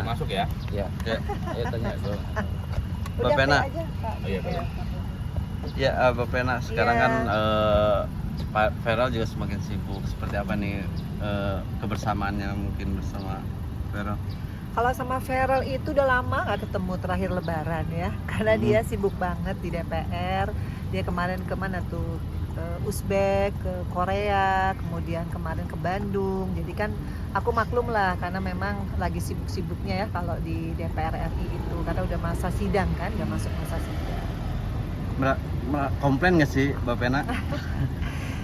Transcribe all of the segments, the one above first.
boleh masuk ya? Ya. Ayo tanya dong. Udah Pena. aja, Pak. Oh iya, boleh. Ya, Bapak Pena, sekarang Iya. kan Pak Feral juga semakin sibuk. Seperti apa nih kebersamaannya mungkin bersama Feral? Kalau sama Feral itu udah lama nggak ketemu, terakhir Lebaran ya, karena dia sibuk banget di DPR. Dia kemarin kemana tuh, ke Uzbek, ke Korea, kemudian kemarin ke Bandung. Jadi kan aku maklum lah, karena memang lagi sibuk-sibuknya ya kalau di DPR RI itu, karena udah masa sidang kan, udah masuk masa sidang. Komplain nggak sih Bapak Pena?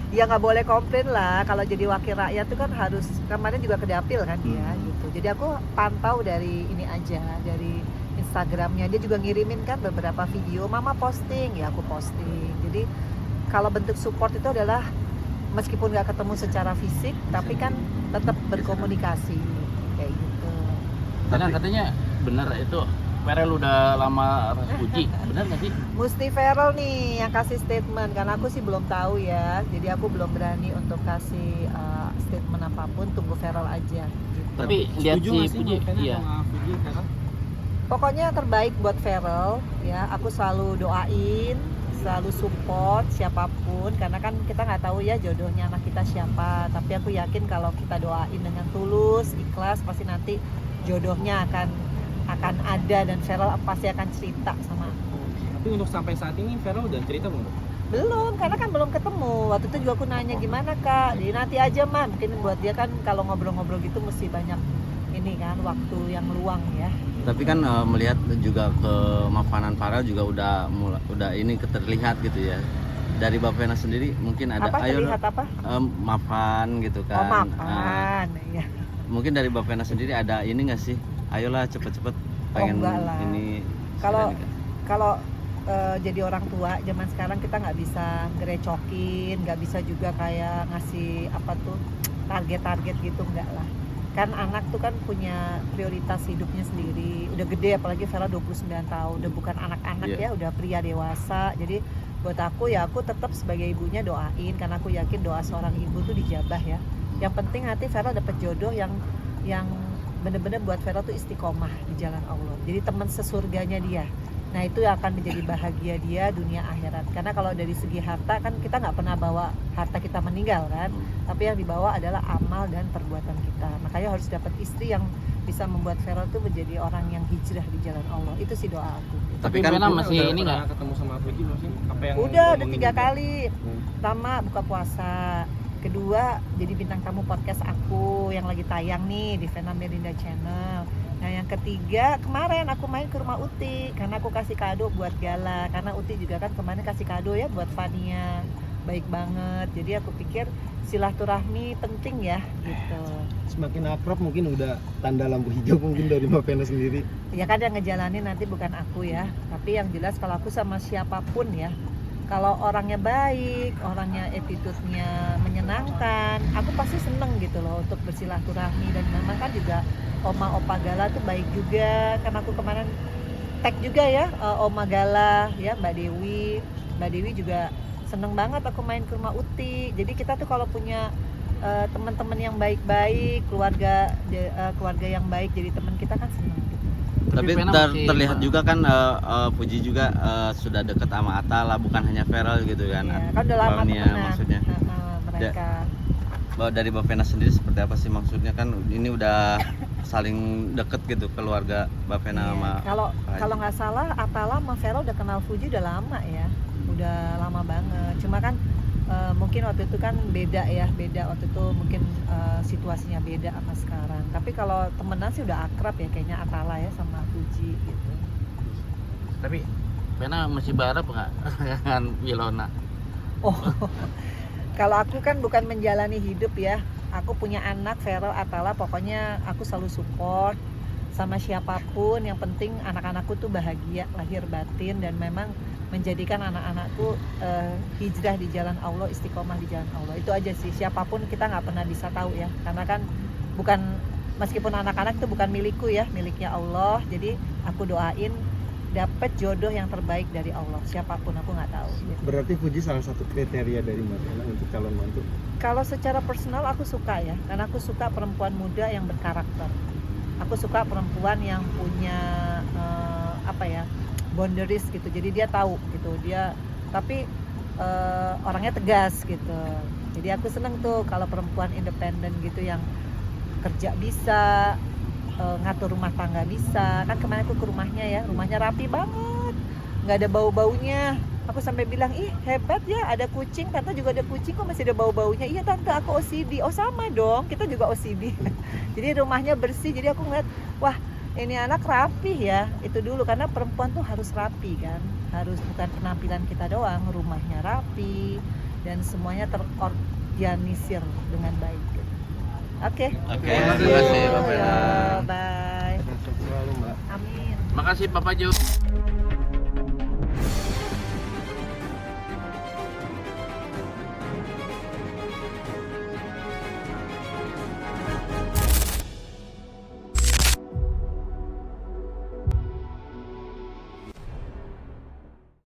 Ya nggak boleh komplain lah, kalau jadi wakil rakyat itu kan harus, kemarin juga ke dapil kan dia gitu. Jadi aku pantau dari ini aja, dari Instagramnya. Dia juga ngirimin kan beberapa video, mama posting, ya aku posting. Jadi kalau bentuk support itu adalah meskipun nggak ketemu secara fisik, tapi kan tetap berkomunikasi kayak gitu. Karena katanya benar itu Feral udah lama Puji, benar nggak sih? Musti Feral nih yang kasih statement, karena aku sih belum tahu ya, jadi aku belum berani untuk kasih statement apapun. Tunggu Feral aja gitu. Tapi lihat si Puji, iya. Pokoknya terbaik buat Feral ya, aku selalu doain, selalu support siapapun, karena kan kita nggak tahu ya jodohnya anak kita siapa. Tapi aku yakin kalau kita doain dengan tulus, ikhlas, pasti nanti jodohnya akan ada, dan Feral pasti akan cerita sama aku. Tapi untuk sampai saat ini Feral udah cerita belum? Belum, karena kan belum ketemu. Waktu itu juga aku nanya gimana kak, jadi nanti aja mah. Mungkin buat dia kan kalau ngobrol-ngobrol gitu mesti banyak ini kan, waktu yang luang ya. Tapi kan melihat juga kemapanan Feral juga udah ini terlihat gitu ya. Dari Bapak Pena sendiri mungkin ada Apa terlihat apa? mapan gitu Oh kan. mapan, ya. Mungkin dari Bapak Pena sendiri ada ini nggak sih? Ayolah cepet-cepet pengen enggak lah. ini. Kalau segera nikah. kalau jadi orang tua zaman sekarang kita nggak bisa ngerecokin, nggak bisa juga kayak ngasih apa tuh target-target gitu, enggak lah. Kan anak tuh kan punya prioritas hidupnya sendiri, udah gede, apalagi Vera 29 tahun, udah bukan anak-anak ya, udah pria dewasa. Jadi buat aku ya, aku tetap sebagai ibunya doain, karena aku yakin doa seorang ibu tuh dijabah ya. Yang penting nanti Vera dapet jodoh yang bener-bener buat Vera tuh istiqomah di jalan Allah, jadi teman sesurganya dia. Nah itu yang akan menjadi bahagia dia dunia akhirat. Karena kalau dari segi harta kan kita nggak pernah bawa harta kita meninggal kan, tapi yang dibawa adalah amal dan perbuatan kita. Makanya harus dapat istri yang bisa membuat Vera tuh menjadi orang yang hijrah di jalan Allah. Itu sih doa aku. Tapi kan masih ini nggak? Ketemu sama Puji masih? Apa yang Udah ngomongin 3 juga? kali. Pertama buka puasa, kedua jadi bintang tamu podcast aku yang lagi tayang nih di Vena Melinda Channel. Nah yang ketiga kemarin aku main ke rumah Uti, karena aku kasih kado buat Gala, karena Uti juga kan kemarin kasih kado ya buat Fania, baik banget. Jadi aku pikir silaturahmi penting ya gitu. Semakin akrab mungkin udah tanda lampu hijau mungkin dari Mbak Pena sendiri. Ya kan yang ngejalanin nanti bukan aku ya, tapi yang jelas kalau aku sama siapapun ya, kalau orangnya baik, orangnya attitude-nya menyenangkan, aku pasti seneng gitu loh untuk bersilaturahmi. Dan memang kan juga Oma Opa Gala tuh baik juga, karena aku kemarin tag juga ya Oma Gala ya, Mbak Dewi juga seneng banget aku main ke rumah Uti. Jadi kita tuh kalau punya teman-teman yang baik-baik, keluarga yang baik jadi teman kita kan seneng. Tapi Pena masih terlihat juga kan Puji juga sudah dekat sama Atala, bukan hanya Feral gitu kan. Ya, kan udah lama Faunia temenan maksudnya. mereka. Dari Bapak Pena sendiri seperti apa sih maksudnya, kan ini udah saling deket gitu keluarga Bapak Pena sama Kalau nggak salah Atala sama Vera udah kenal Fuji udah lama ya, udah lama banget. Cuma kan mungkin waktu itu kan beda waktu itu mungkin situasinya beda sama sekarang. Tapi kalau temenan sih udah akrab ya kayaknya Atala ya sama Fuji gitu. Tapi Pena masih berharap nggak dengan Wilona? Oh, kalau aku kan bukan menjalani hidup ya. Aku punya anak, Feral, Atala, pokoknya aku selalu support sama siapapun. Yang penting anak-anakku tuh bahagia lahir batin, dan memang menjadikan anak-anakku hijrah di jalan Allah, istiqomah di jalan Allah. Itu aja sih. Siapapun kita nggak pernah bisa tahu ya, karena kan meskipun anak-anak itu bukan milikku ya, miliknya Allah. Jadi aku doain dapat jodoh yang terbaik dari Allah, siapapun aku nggak tahu. Berarti Puji salah satu kriteria dari Mbak Pena untuk calon mantu. Kalau secara personal aku suka ya, karena aku suka perempuan muda yang berkarakter. Aku suka perempuan yang punya apa ya, boundaries gitu. Jadi dia tahu gitu, dia tapi orangnya tegas gitu. Jadi aku seneng tuh kalau perempuan independen gitu, yang kerja bisa, ngatur rumah tangga bisa. Kan kemarin aku ke rumahnya ya, rumahnya rapi banget, nggak ada bau-baunya. Aku sampai bilang, ih hebat ya, ada kucing, tante juga ada kucing kok masih ada bau-baunya. Iya tante, aku OCD. Oh sama dong, kita juga OCD. Jadi rumahnya bersih, jadi aku ngeliat, wah ini anak rapi ya. Itu dulu, karena perempuan tuh harus rapi kan, harus, bukan penampilan kita doang, rumahnya rapi dan semuanya terorganisir dengan baik. Oke. Oke, terima kasih Mbak Vena. Bye. Sukses selalu Mbak. Amin. Makasih Papa Jo.